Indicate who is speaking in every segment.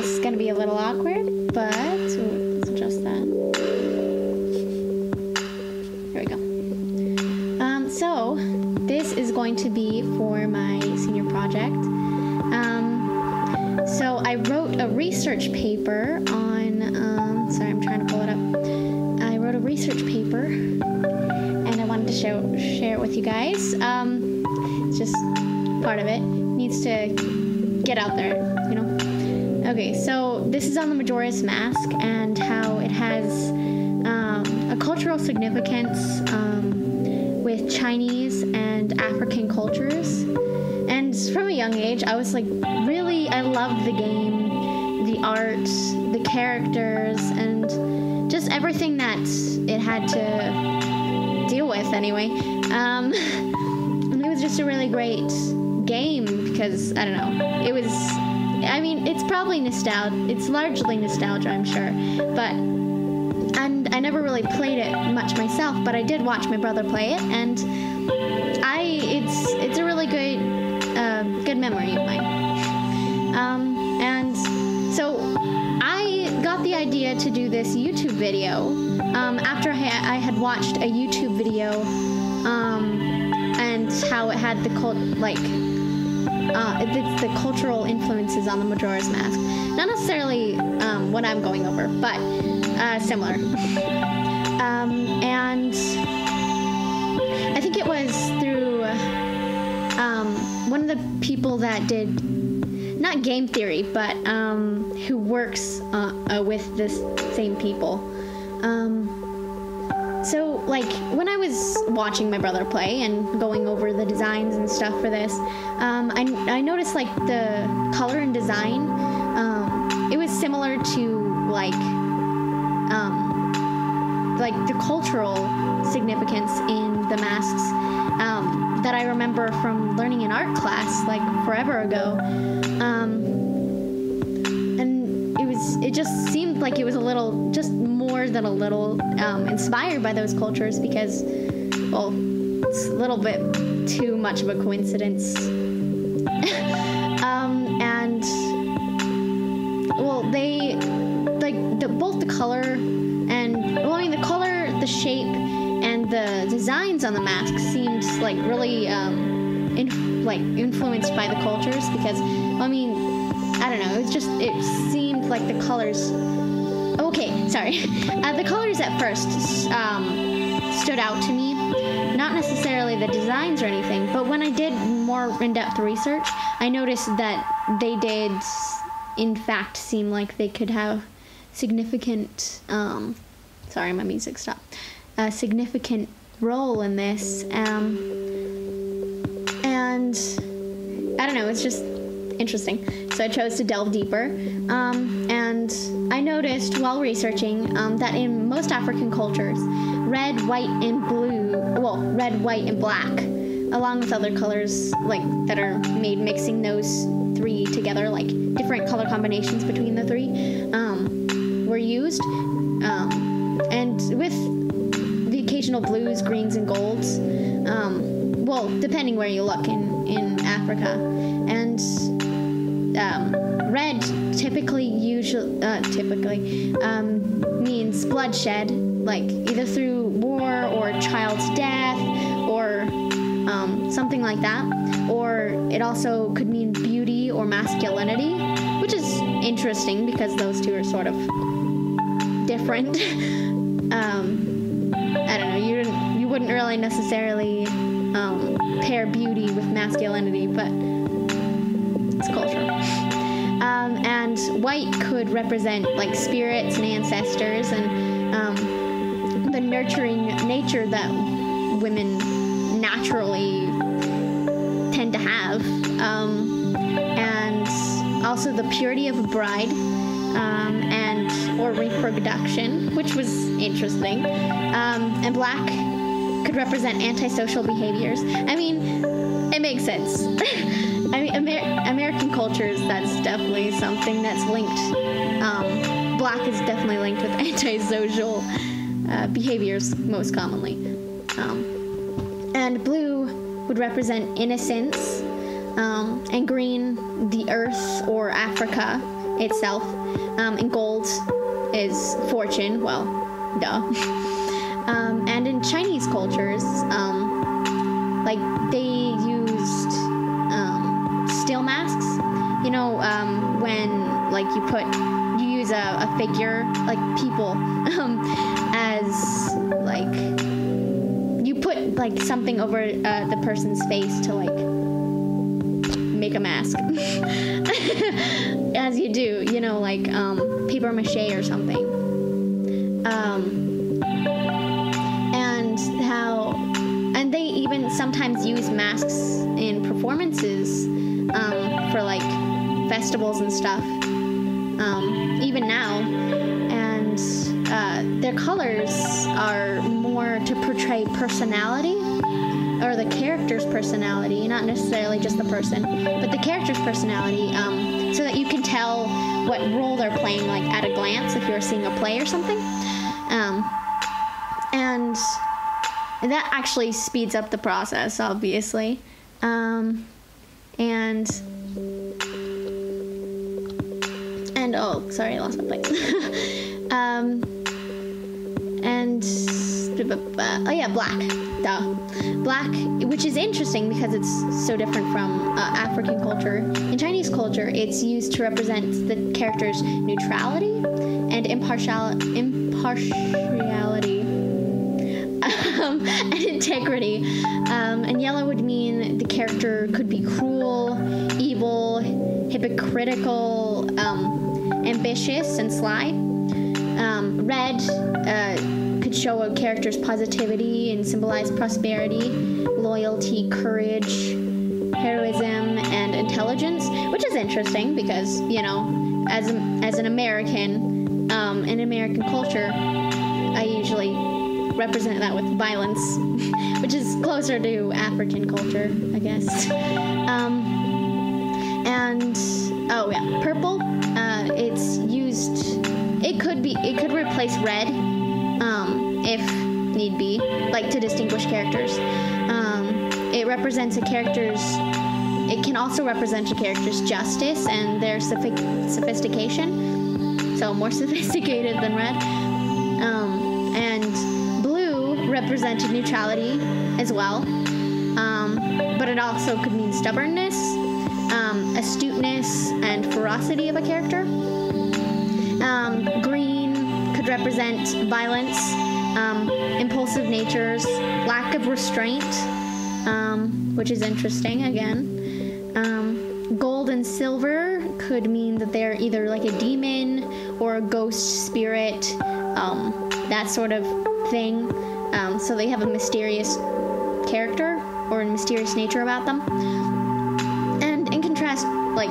Speaker 1: this is going to be a little awkward, but let's adjust that. There we go. So this is going to be for my senior project. So I wrote a research paper on, sorry, I'm trying to pull it up. I wrote a research paper, and I wanted to share it with you guys. It's just part of it. Needs to get out there, you know? Okay, so this is on the Majora's Mask and how it has a cultural significance with Chinese and African cultures. And from a young age, I was like, really, I loved the game, the art, the characters, and just everything that it had to deal with anyway. And it was just a really great game because, I don't know, it was, I mean, it's probably nostalgia, it's largely nostalgia, I'm sure, but, and I never really played it much myself, but I did watch my brother play it, and it's a really good memory of mine. And so I got the idea to do this YouTube video after I had watched a YouTube video and how it had the it's the cultural influences on the Majora's Mask. Not necessarily what I'm going over, but similar. And I think it was through one of the people that did, not game theory, but who works with this same people. So, like, when I was watching my brother play and going over the designs and stuff for this, I noticed, like, the color and design, it was similar to, like the cultural significance in the masks that I remember from learning in art class, like, forever ago. And it just seemed like it was a little, just more than a little, inspired by those cultures because, well, it's a little bit too much of a coincidence. And, well, they, like, both the color and, well, I mean, the color, the shape, and the designs on the mask seemed, like, really, influenced by the cultures because, well, I mean, I don't know, it seemed like the colors, okay, sorry, the colors at first stood out to me, not necessarily the designs or anything, but when I did more in-depth research, I noticed that they did, in fact, seem like they could have significant, sorry, my music stopped, a significant role in this, and I don't know, it's just interesting. So I chose to delve deeper, and I noticed while researching that in most African cultures, red, white, and black, along with other colors like that are made mixing those three together, like different color combinations between the three, were used, and with the occasional blues, greens, and golds, well, depending where you look in Africa, and red typically means bloodshed, like either through war or child's death or something like that, or it also could mean beauty or masculinity, which is interesting because those two are sort of different. I don't know, you wouldn't really necessarily pair beauty with masculinity, but it's cultural. And white could represent, like, spirits and ancestors and the nurturing nature that women naturally tend to have, and also the purity of a bride, or reproduction, which was interesting. And black could represent antisocial behaviors. I mean, it makes sense. I mean, American cultures, that's definitely something that's linked. Black is definitely linked with antisocial behaviors most commonly. And blue would represent innocence, and green, the earth or Africa, itself. And gold is fortune. Well, duh. And in Chinese cultures, like they used steel masks. You know, when like you use a figure, like people, as like you put like something over the person's face to like make a mask. As you do, you know, like paper mache or something. And they even sometimes use masks in performances for like festivals and stuff, even now. And their colors are more to portray personality, or the character's personality, not necessarily just the person, but the character's personality, so that you can tell what role they're playing, like at a glance, if you're seeing a play or something. And that actually speeds up the process, obviously. And oh, sorry, I lost my place. Oh yeah, black. Duh. Black, which is interesting because it's so different from African culture. In Chinese culture, it's used to represent the character's neutrality and impartiality and integrity. And yellow would mean the character could be cruel, evil, hypocritical, ambitious, and sly. Red could show a character's positivity and symbolize prosperity, loyalty, courage, heroism, and intelligence, which is interesting because, you know, as an American, in American culture, I usually represent that with violence, which is closer to African culture, I guess. And oh yeah, purple. It's used. It could replace red, if need be, like to distinguish characters. It represents a character's. It can also represent a character's justice and their sophistication. So more sophisticated than red. And blue represented neutrality as well. But it also could mean stubbornness, astuteness, and ferocity of a character. Green could represent violence, impulsive natures, lack of restraint, which is interesting again. Gold and silver could mean that they're either like a demon or a ghost spirit, that sort of thing. So they have a mysterious character or a mysterious nature about them. And in contrast, like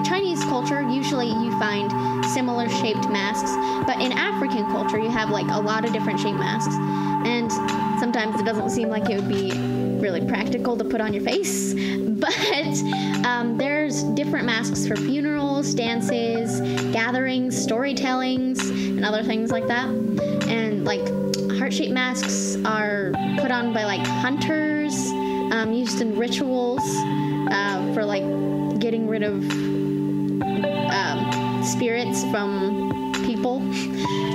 Speaker 1: Chinese culture, usually you find similar shaped masks, but in African culture you have like a lot of different shaped masks, and sometimes it doesn't seem like it would be really practical to put on your face, but there's different masks for funerals, dances, gatherings, storytellings, and other things like that. And like heart-shaped masks are put on by like hunters, used in rituals for like getting rid of spirits from people,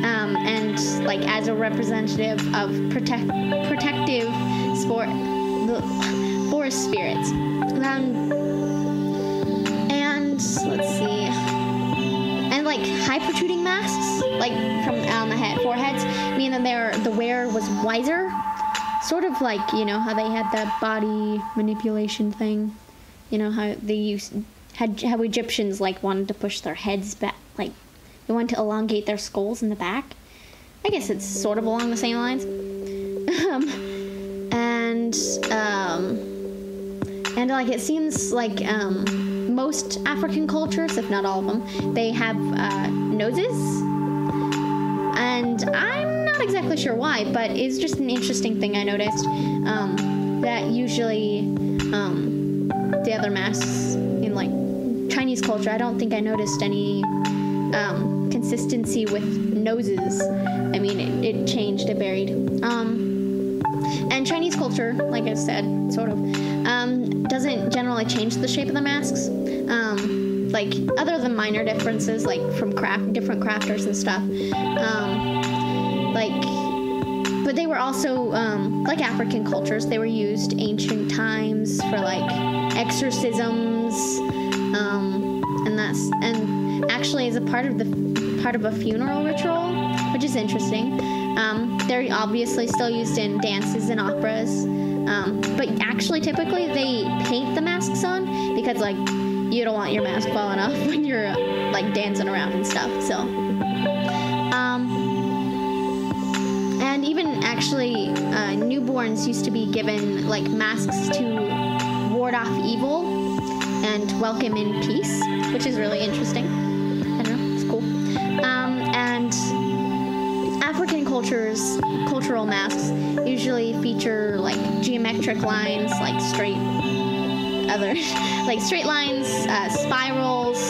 Speaker 1: and like as a representative of protective forest spirits. And let's see, and like high protruding masks, like from the foreheads, mean that the wearer was wiser, sort of like, you know, how they had that body manipulation thing. You know how how Egyptians like wanted to push their heads back, like they wanted to elongate their skulls in the back. I guess it's sort of along the same lines. And like it seems like most African cultures, if not all of them, they have noses. And I'm not exactly sure why, but it's just an interesting thing I noticed, that usually the other masks in like Chinese culture, I don't think I noticed any consistency with noses. I mean, it changed, it varied. And Chinese culture, like I said, sort of, doesn't generally change the shape of the masks. Like, other than minor differences, like from different crafters and stuff. But they were also, like African cultures, they were used ancient times for like exorcisms, and actually as a part of a funeral ritual, which is interesting. They're obviously still used in dances and operas, but actually typically they paint the masks on because like you don't want your mask falling off when you're like dancing around and stuff. So, and even actually newborns used to be given like masks to ward off evil and welcome in peace, which is really interesting. I don't know, it's cool. And African cultural masks usually feature like geometric lines, like straight lines, spirals,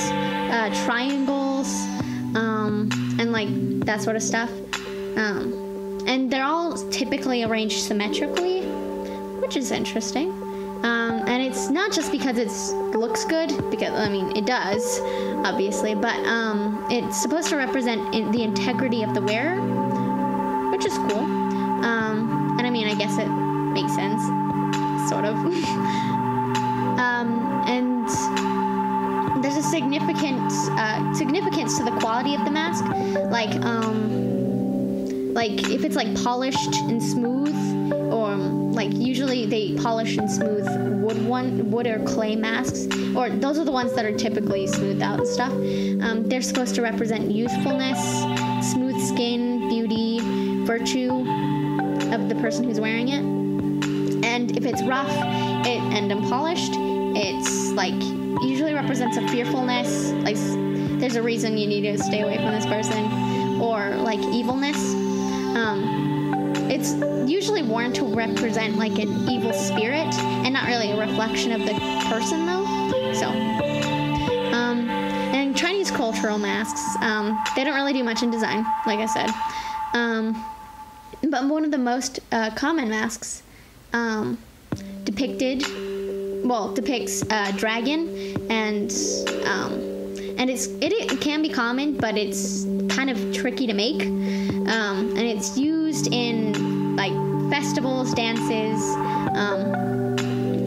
Speaker 1: triangles, and like that sort of stuff. And they're all typically arranged symmetrically, which is interesting. And it's not just because it looks good, because I mean it does, obviously, but it's supposed to represent the integrity of the wearer, which is cool. And I mean, I guess it makes sense, sort of. And there's a significance to the quality of the mask, like if it's like polished and smooth, or like usually they polish and smooth wood or clay masks, or those are the ones that are typically smoothed out and stuff. They're supposed to represent youthfulness, smooth skin, beauty, virtue of the person who's wearing it. And if it's rough and unpolished, it's like usually represents a fearfulness, like there's a reason you need to stay away from this person, or like evilness. It's usually worn to represent like an evil spirit and not really a reflection of the person though. So, and Chinese cultural masks, they don't really do much in design, like I said. But one of the most common masks depicts a dragon, and it can be common, but it's kind of tricky to make, and it's used in like festivals, dances,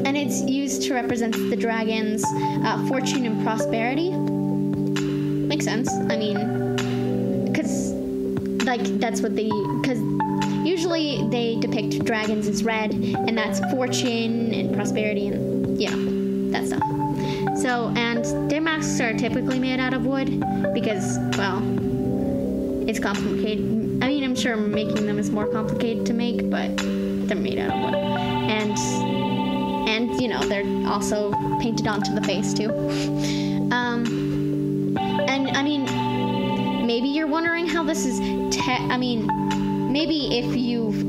Speaker 1: and it's used to represent the dragon's fortune and prosperity. Makes sense. I mean, because like because usually they depict dragons as red, and that's fortune and prosperity and that stuff. So, and their masks are typically made out of wood because, well, it's complicated. I mean, I'm sure making them is more complicated to make, but they're made out of wood. And they're also painted onto the face too. And I mean, maybe you're wondering how this is maybe if you've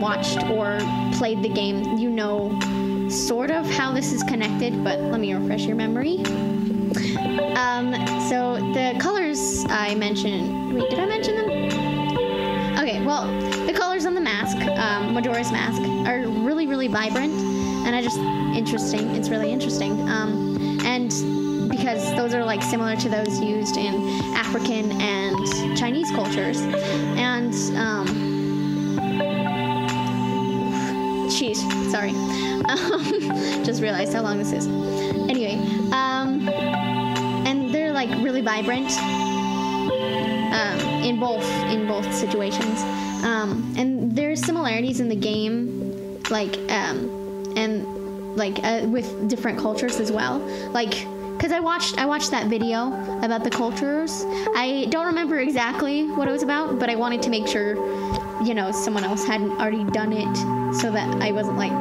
Speaker 1: watched or played the game, you know sort of how this is connected, but let me refresh your memory. So the colors I mentioned, wait, did I mention them? Okay, well, the colors on the mask, Majora's mask, are really, really vibrant, and it's really interesting. And because those are like similar to those used in African and Chinese cultures. And sorry. Just realized how long this is. Anyway, and they're like really vibrant in both situations. And there's similarities in the game, with different cultures as well. Like, because I watched that video about the cultures. I don't remember exactly what it was about, but I wanted to make sure, someone else hadn't already done it, so that I wasn't like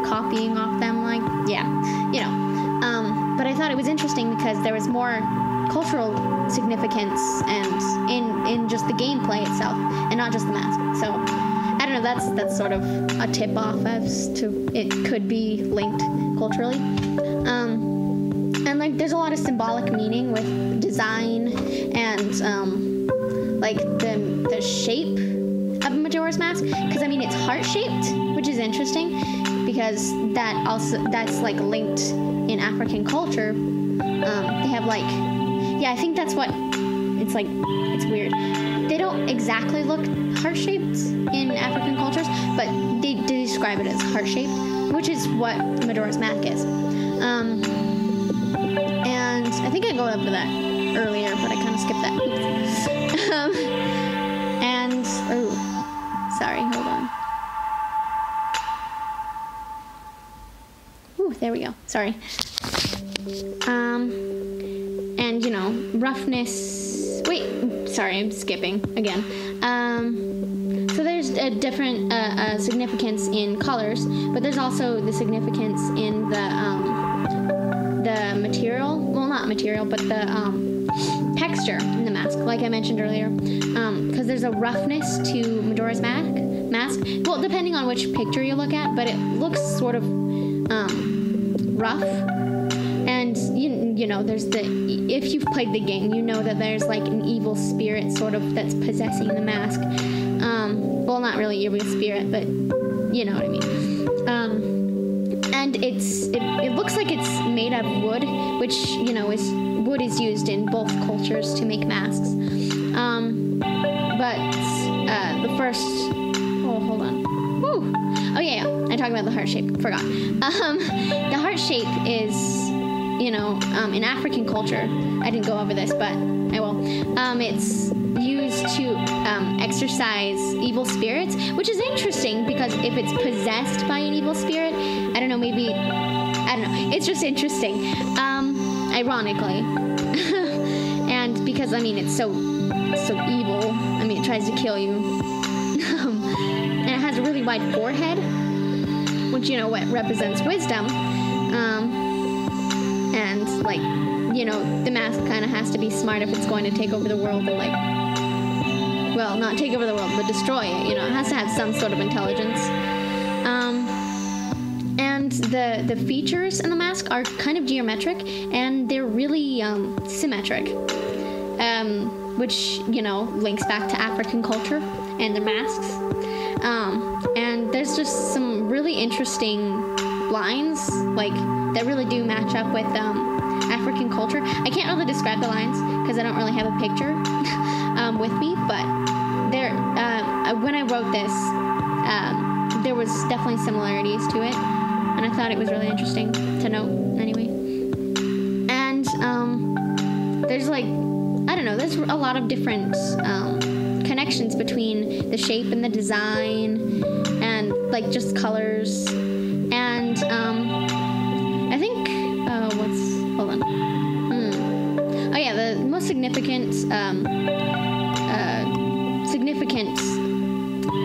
Speaker 1: copying off them. But I thought it was interesting because there was more cultural significance and in just the gameplay itself, and not just the mask. So I don't know. That's sort of a tip off as to it could be linked culturally. And like there's a lot of symbolic meaning with design and like the shape of Majora's mask, because I mean it's heart shaped, which is interesting because that's like linked in African culture. They have like, yeah, I think that's what it's like. It's weird. They don't exactly look heart-shaped in African cultures, but they describe it as heart-shaped, which is what Majora's Mask is. And I think I go over that earlier, but I kind of skipped that. And, oh, sorry, hold on. Ooh, there we go. Sorry. And, you know, roughness. Wait, sorry, I'm skipping again. So there's a different significance in colors, but there's also the significance in the material. Well, not material, but the texture in the mask, like I mentioned earlier. Because there's a roughness to Majora's mask. Well, depending on which picture you look at, but it looks sort of rough. And you know, there's if you've played the game, you know that there's like an evil spirit sort of that's possessing the mask. Well, not really evil spirit, but you know what I mean. And it looks like it's made out of wood, which, you know, wood is used in both cultures to make masks. But the first, oh, hold on. Woo! Oh yeah, I'm talking about the heart shape. Forgot. The heart shape is, you know, in African culture, I didn't go over this, but I will. It's used to exorcise evil spirits, which is interesting because if it's possessed by an evil spirit, I don't know, maybe, I don't know. It's just interesting, ironically. And because, I mean, it's so evil. I mean, it tries to kill you. And it has a really wide forehead, which, you know, what represents wisdom. And, like, you know, the mask kind of has to be smart if it's going to take over the world and, like, well, not take over the world, but destroy it. You know, it has to have some sort of intelligence. And the features in the mask are kind of geometric, and they're really symmetric, which, you know, links back to African culture and their masks. And there's just some really interesting lines, like, that really do match up with African culture. I can't really describe the lines because I don't really have a picture with me, but there, when I wrote this, there was definitely similarities to it, and I thought it was really interesting to note anyway. And there's, like, I don't know, there's a lot of different connections between the shape and the design and, like, just colors. And I think hold on. Oh yeah, the most significant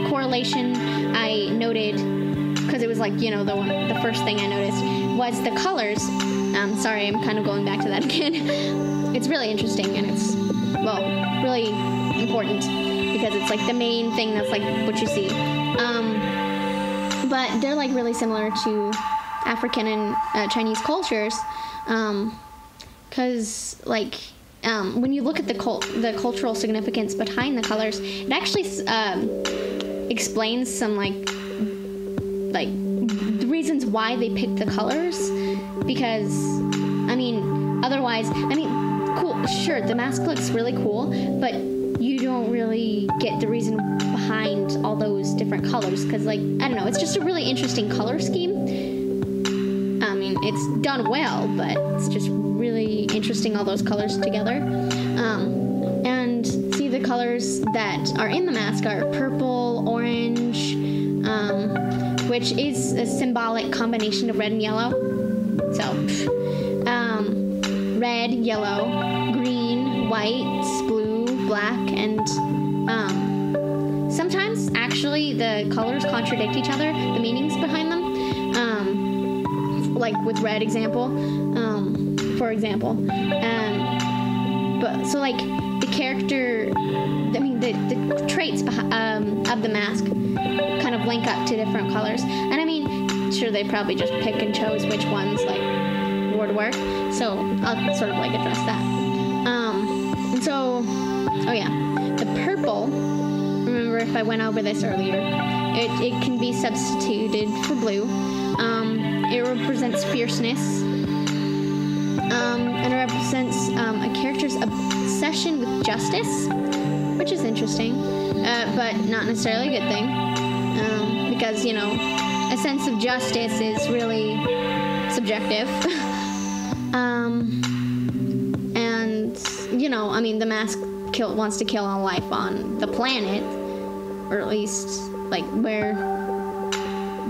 Speaker 1: correlation I noted, because it was like, you know, the first thing I noticed was the colors. Sorry, I'm kind of going back to that again. It's really interesting, and it's, well, really important because it's like the main thing that's like what you see. But they're like really similar to African and Chinese cultures, because like when you look at the cultural significance behind the colors, it actually explains some like the reasons why they picked the colors. Because I mean, otherwise, I mean, cool, sure, the mask looks really cool, but you don't really get the reason behind all those different colors, because, like, I don't know, it's just a really interesting color scheme. I mean, it's done well, but it's just really interesting, all those colors together. And see, the colors that are in the mask are purple, orange, which is a symbolic combination of red and yellow. So, red, yellow, green, white, blue, black, and sometimes actually the colors contradict each other, the meanings behind them. Like with red for example. But so like the character, I mean the traits of the mask kind of link up to different colors. And I mean, sure, they probably just pick and chose which ones like would work. So I'll sort of like address that. And so, oh yeah, the purple, remember if I went over this earlier, it can be substituted for blue, It represents fierceness. And it represents a character's obsession with justice, which is interesting, but not necessarily a good thing, because, you know, a sense of justice is really subjective. And, you know, I mean, the mask wants to kill all life on the planet, or at least, like, where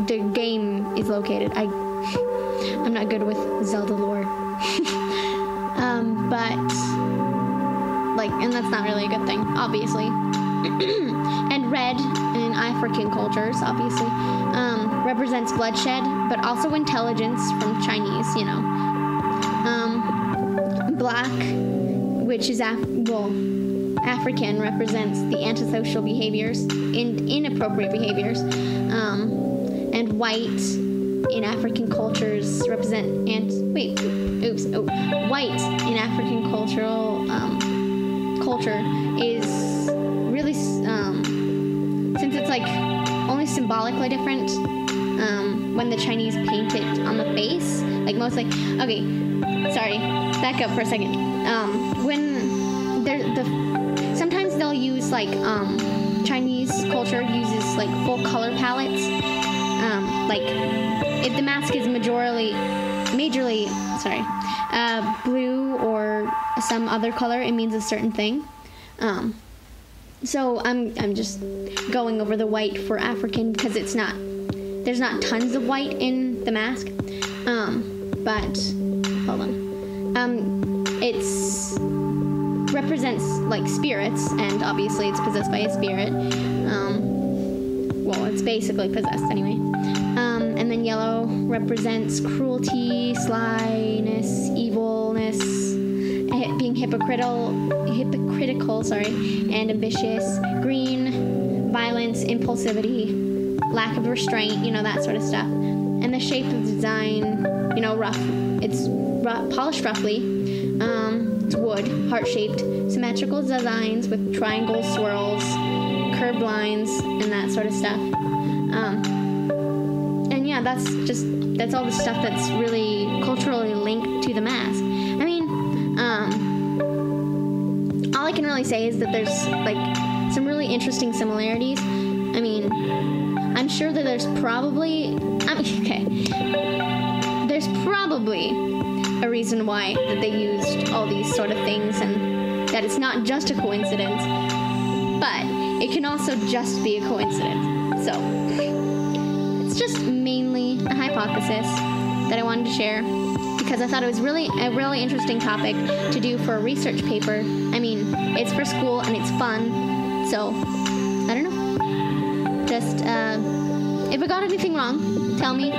Speaker 1: the game is located. I'm not good with Zelda lore. But, like, and that's not really a good thing, obviously. And red, in African cultures, obviously, represents bloodshed, but also intelligence from Chinese, you know. Black, which is, African, represents the antisocial behaviors, inappropriate behaviors. And white, in African cultures, represent, white in African culture is really, since it's like only symbolically different, when the Chinese paint it on the face, like most, like, okay, sorry, back up for a second. When sometimes they'll use, like, Chinese culture uses, like, full color palettes, like, if the mask is majorly, blue or some other color, it means a certain thing. So I'm just going over the white for African because there's not tons of white in the mask. But hold on. It's represents, like, spirits, and obviously it's possessed by a spirit. Well, it's basically possessed anyway. And then yellow represents cruelty, slyness, evilness, being hypocritical, and ambitious. Green, violence, impulsivity, lack of restraint, you know, that sort of stuff. And the shape of the design, you know, rough. It's polished roughly. It's wood, heart-shaped, symmetrical designs with triangle swirls, curved lines, and that sort of stuff. And yeah, that's all the stuff that's really culturally linked to the mask. I mean, all I can really say is that there's, like, some really interesting similarities. I mean, I'm sure that there's probably a reason why that they used all these sort of things, and that it's not just a coincidence, but it can also just be a coincidence. So it's just mainly a hypothesis that I wanted to share because I thought it was a really interesting topic to do for a research paper. I mean, it's for school and it's fun, so I don't know. Just if I got anything wrong, tell me.